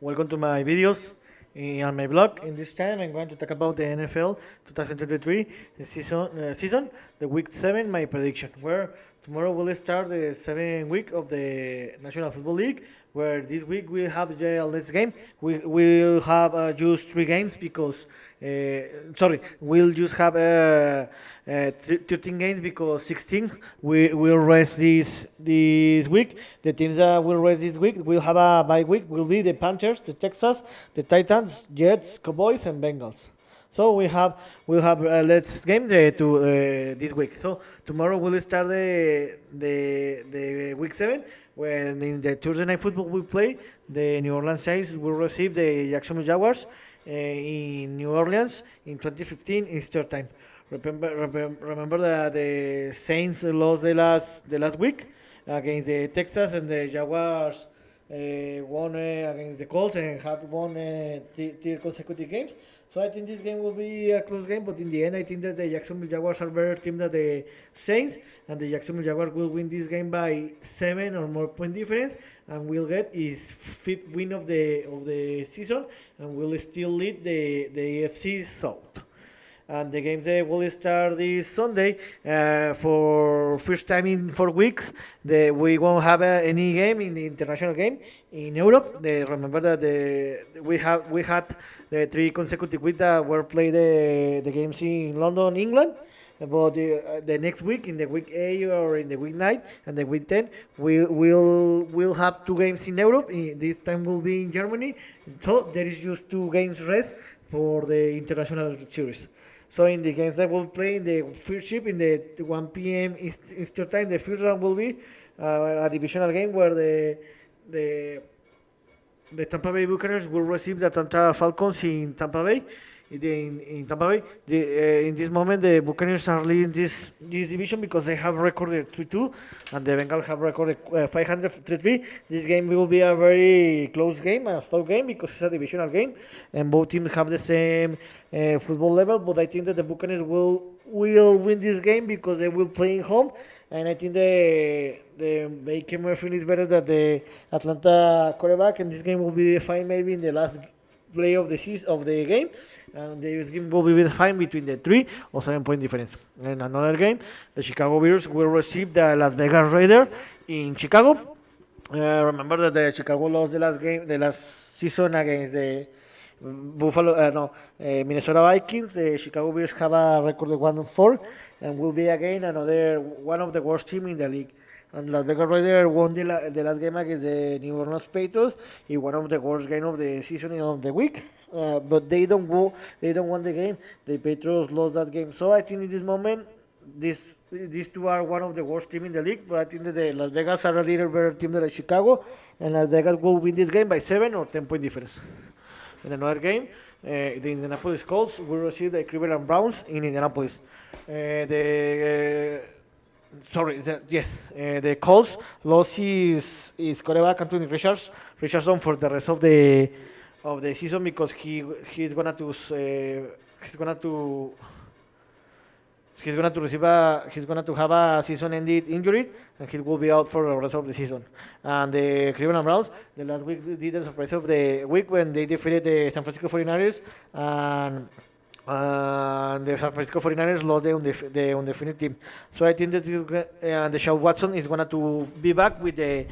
Welcome to my videos on my blog. In this time, I'm going to talk about the NFL 2023 season, the week 7, my prediction, where tomorrow will start the 7th week of the National Football League, where this week we'll have the last game. We will have just 3 games because, we'll just have 13 games because 16 we will rest this week. The teams that will rest this week will have a bye week. Will be the Panthers, the Texans, the Titans, Jets, Cowboys, and Bengals. So we'll have let's game this week. So tomorrow we'll start the week 7 when in the Thursday night football we play. The New Orleans Saints will receive the Jacksonville Jaguars in New Orleans in 2015 Easter time. Remember that the Saints lost the last week against the Texas, and the Jaguars won against the Colts and had won three consecutive games. So I think this game will be a close game, but in the end, I think that the Jacksonville Jaguars are better team than the Saints, and the Jacksonville Jaguars will win this game by 7 or more point difference, and will get his 5th win of the season, and will still lead the AFC South. And the games will start this Sunday. For first time in 4 weeks, we won't have any game in the international game in Europe. Remember that we had the 3 consecutive weeks that were played the games in London, England. But the next week, in the week 8 or in the week 9 and the week 10, we'll have 2 games in Europe. This time will be in Germany. So there is just 2 games rest for the international series. So in the games that will play in the first shift in the 1 p.m. Eastern time, the first one will be a divisional game where the the Tampa Bay Buccaneers will receive the Atlanta Falcons in Tampa Bay. In Tampa Bay, in this moment, the Buccaneers are leading this division because they have recorded 3-2, and the Bengals have recorded 503. This game will be a very close game, a tough game, because it's a divisional game, and both teams have the same football level. But I think that the Buccaneers will win this game because they will play in home, and I think the Baker Mayfield is better than the Atlanta quarterback, and this game will be defined maybe in the last play of the game, and this game will be defined between the 3 or 7 point difference. In another game, the Chicago Bears will receive the Las Vegas Raiders in Chicago. Remember that the Chicago lost the last season against the Minnesota Vikings. The Chicago Bears have a record of 1-4, and will be again another one of the worst team in the league. And Las Vegas Raiders won the last game against the New Orleans Patriots in one of the worst games of the season and of the week. But they don't won the game. The Patriots lost that game. So I think in this moment, these two are one of the worst teams in the league. But I think that the Las Vegas are a little better team than Chicago, and Las Vegas will win this game by 7 or 10 point difference. In another game, the Indianapolis Colts will receive the Cleveland Browns in Indianapolis. The Colts lost his quarterback Anthony Richardson for the rest of the season because he's gonna to he's gonna to he's gonna to have a season-ended injury, and he will be out for the rest of the season. And the Cleveland Browns, the last week did the surprise of the week when they defeated the San Francisco 49ers, and the San Francisco 49ers lost the undefeated team. So I think that the Deshaun Watson is going to be back with the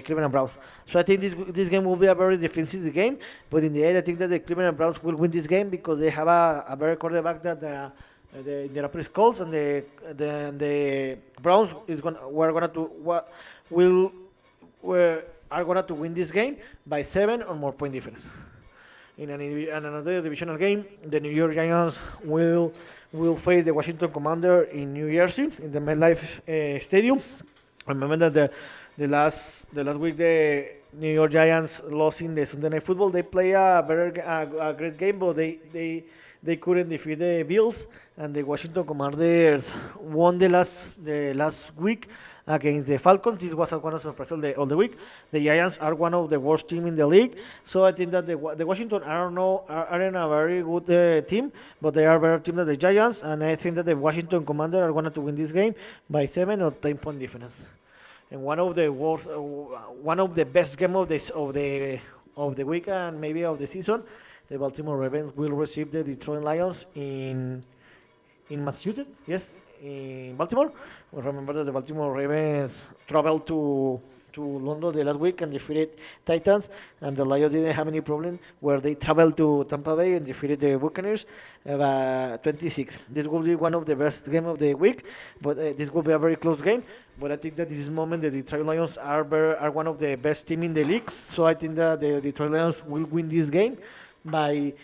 Cleveland Browns. So I think this game will be a very defensive game, but in the end, I think that the Cleveland Browns will win this game because they have a better quarterback than the Indianapolis Colts, and the Browns are going to win this game by 7 or more point difference. In another divisional game, the New York Giants will face the Washington Commanders in New Jersey in the MetLife Stadium. Remember that the last week the New York Giants lost in the Sunday Night Football. They play a great game, but they couldn't defeat the Bills, and the Washington Commanders won the last week against the Falcons. This was one of the surprise of the week. The Giants are one of the worst team in the league, so I think that the Washington aren't a very good team, but they are a better team than the Giants, and I think that the Washington Commanders are going to win this game by 7 or 10 point difference. And one of the best game of the of the week and maybe of the season. The Baltimore Ravens will receive the Detroit Lions in Massachusetts, yes, in Baltimore. We remember that the Baltimore Ravens traveled to London the last week and defeated Titans, and the Lions didn't have any problem where they traveled to Tampa Bay and defeated the Buccaneers 26. This will be one of the best game of the week, but this will be a very close game. But I think that this moment the Detroit Lions are one of the best team in the league, so I think that the Detroit Lions will win this game by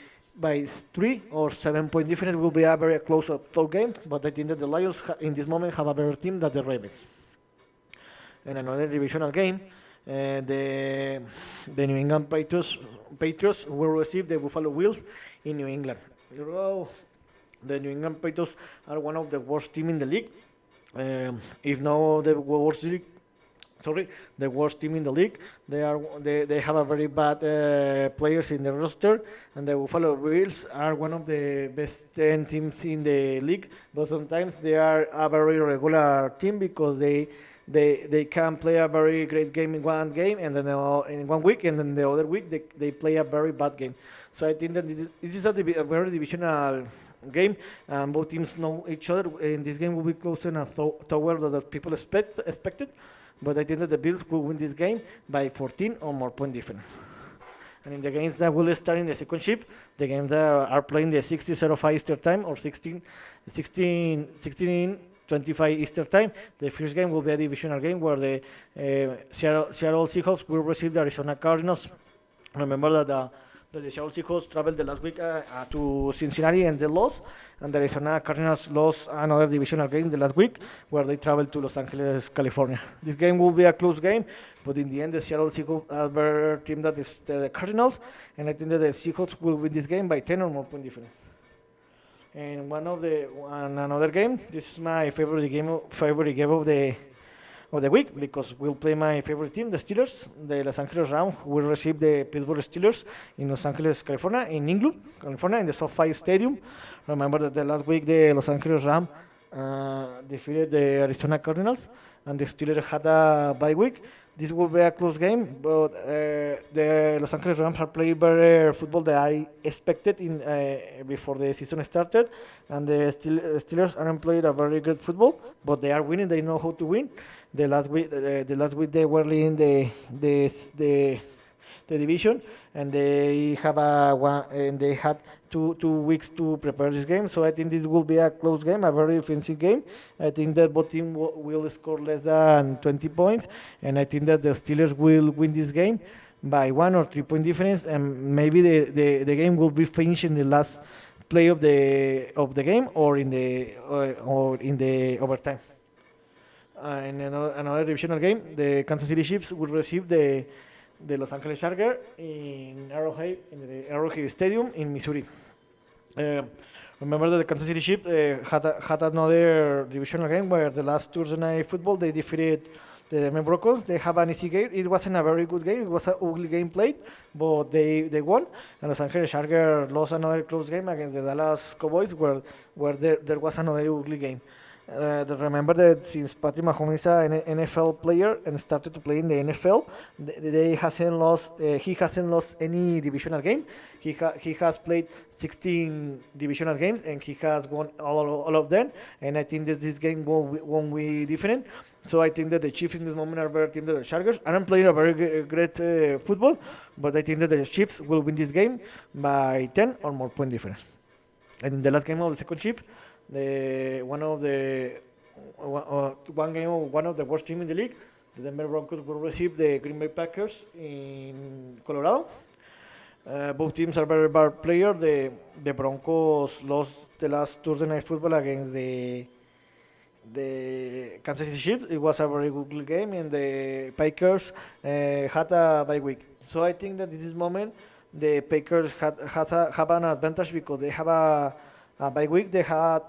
by 3 or 7 point difference. Will be a very close throw game, but I think that the Lions in this moment have a better team than the Ravens. In another divisional game, the New England Patriots will receive the Buffalo Bills in New England. Oh, the New England Patriots are one of the worst team in the league, if not the worst league. Sorry, the worst team in the league. They have a very bad players in the roster, and the Buffalo Bills are one of the best 10 teams in the league. But sometimes they are a very regular team because they can play a very great game in one game, and then in 1 week, and then the other week they play a very bad game. So I think that this is a very divisional game, and both teams know each other. And this game will be closer than tower that people expected. But I think that the Bills will win this game by 14 or more point difference. And in the games that will start in the second shift, the games that are playing the 60:05 Eastern Time or 16:25 Eastern Time, the first game will be a divisional game where the Seattle Seahawks will receive the Arizona Cardinals. Remember that the Seattle Seahawks traveled the last week to Cincinnati and they lost, and the Arizona Cardinals lost another divisional game the last week where they traveled to Los Angeles, California. This game will be a close game, but in the end the Seattle Seahawks are a better team than the Cardinals, and I think that the Seahawks will win this game by 10 or more point difference. And another game, this is my favorite game of the week because we'll play my favorite team, the Steelers. The Los Angeles Rams will receive the Pittsburgh Steelers in Los Angeles, California, in Inglewood, California, in the SoFi Stadium. Remember that the last week the Los Angeles Rams defeated the Arizona Cardinals, and the Steelers had a bye week. This will be a close game, but the Los Angeles Rams are playing better football than I expected before the season started, and the Steelers aren't playing a very good football, but they are winning. They know how to win. The last week they were leading the division, and they had two weeks to prepare this game. So I think this will be a close game, a very offensive game. I think that both teams will score less than 20 points, and I think that the Steelers will win this game by 1 or 3 point difference, and maybe the game will be finished in the last play of the game or in the overtime. In another divisional game, the Kansas City Chiefs will receive the Los Angeles Chargers in the Arrowhead Stadium in Missouri. Remember that the Kansas City Chiefs had another divisional game where the last Thursday night football they defeated the Denver Broncos. They have an easy game. It wasn't a very good game. It was an ugly game played, but they won. And Los Angeles Chargers lost another close game against the Dallas Cowboys where there was another ugly game. Remember that since Patrick Mahomes is an NFL player and started to play in the NFL, he hasn't lost any divisional game. He has played 16 divisional games and he has won all of them. And I think that this game won't be different. So I think that the Chiefs in this moment are a better team than the Chargers. I am playing a very great football, but I think that the Chiefs will win this game by 10 or more point difference. And in the last game of the second shift, one of the worst team in the league, the Denver Broncos will receive the Green Bay Packers in Colorado. Both teams are very bad players. The Broncos lost the last Thursday night football against the Kansas City Chiefs. It was a very good game, and the Packers had a bye week. So I think that in this moment the Packers have an advantage because they have a bye week. They had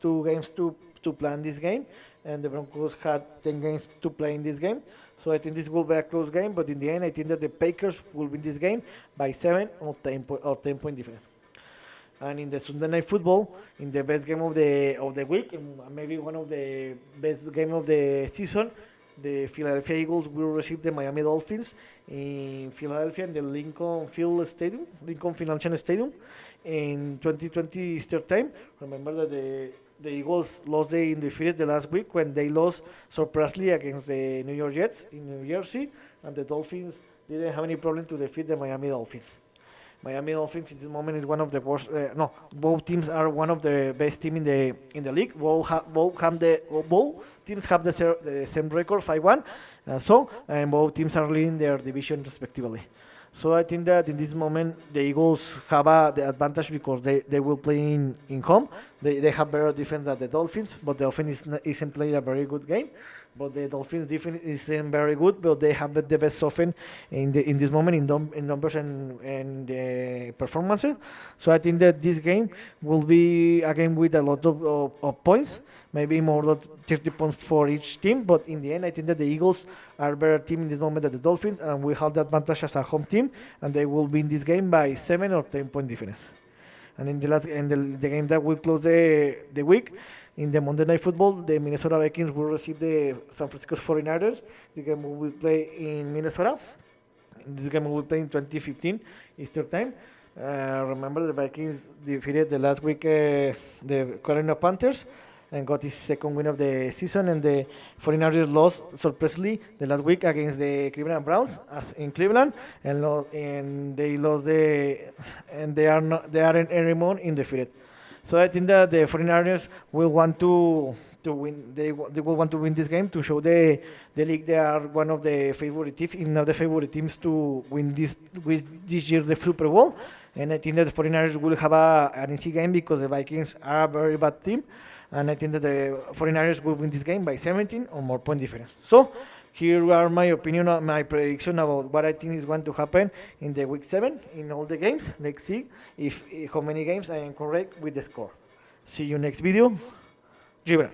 2 games to plan this game, and the Broncos had 10 games to play in this game. So I think this will be a close game, but in the end I think that the Packers will win this game by 7 or 10 point difference. And in the Sunday night football, in the best game of the week, and maybe one of the best game of the season, the Philadelphia Eagles will receive the Miami Dolphins in Philadelphia in the Lincoln Financial Stadium in 2020 Easter time. Remember that the Eagles lost the undefeated the last week when they lost surprisingly against the New York Jets in New Jersey, and the Dolphins didn't have any problem to defeat the Miami Dolphins. Miami Dolphins in this moment is one of the worst. No, both teams are one of the best team in the league. Both teams have the same record, 5-1. And both teams are leading their division respectively. So I think that in this moment the Eagles have the advantage because they will play in home. They have better defense than the Dolphins, but the Dolphins isn't playing a very good game. But the Dolphins defense isn't very good, but they have the best offense in this moment in numbers and performances. So I think that this game will be a game with a lot of points, maybe more than 30 points for each team. But in the end, I think that the Eagles are a better team in this moment than the Dolphins, and we have the advantage as a home team, and they will win this game by 7 or 10 point difference. And in the game that will close the week, in the Monday Night Football, the Minnesota Vikings will receive the San Francisco 49ers. The game will play in Minnesota. This game will play in 2015 Eastern Time. Remember, the Vikings defeated the last week the Carolina Panthers and got his second win of the season, and the 49ers lost surprisingly the last week against the Cleveland Browns in Cleveland, and they lost they aren't anymore undefeated. So I think that the 49ers will want to win. They will want to win this game to show the league they are one of the favorite teams, if not the favorite teams, to win this year the Super Bowl. And I think that the 49ers will have an easy game because the Vikings are a very bad team. And I think that the 49ers will win this game by 17 or more point difference. So here are my opinion, my prediction about what I think is going to happen in the week 7 in all the games. Let's see if how many games I am correct with the score. See you next video. Gibran.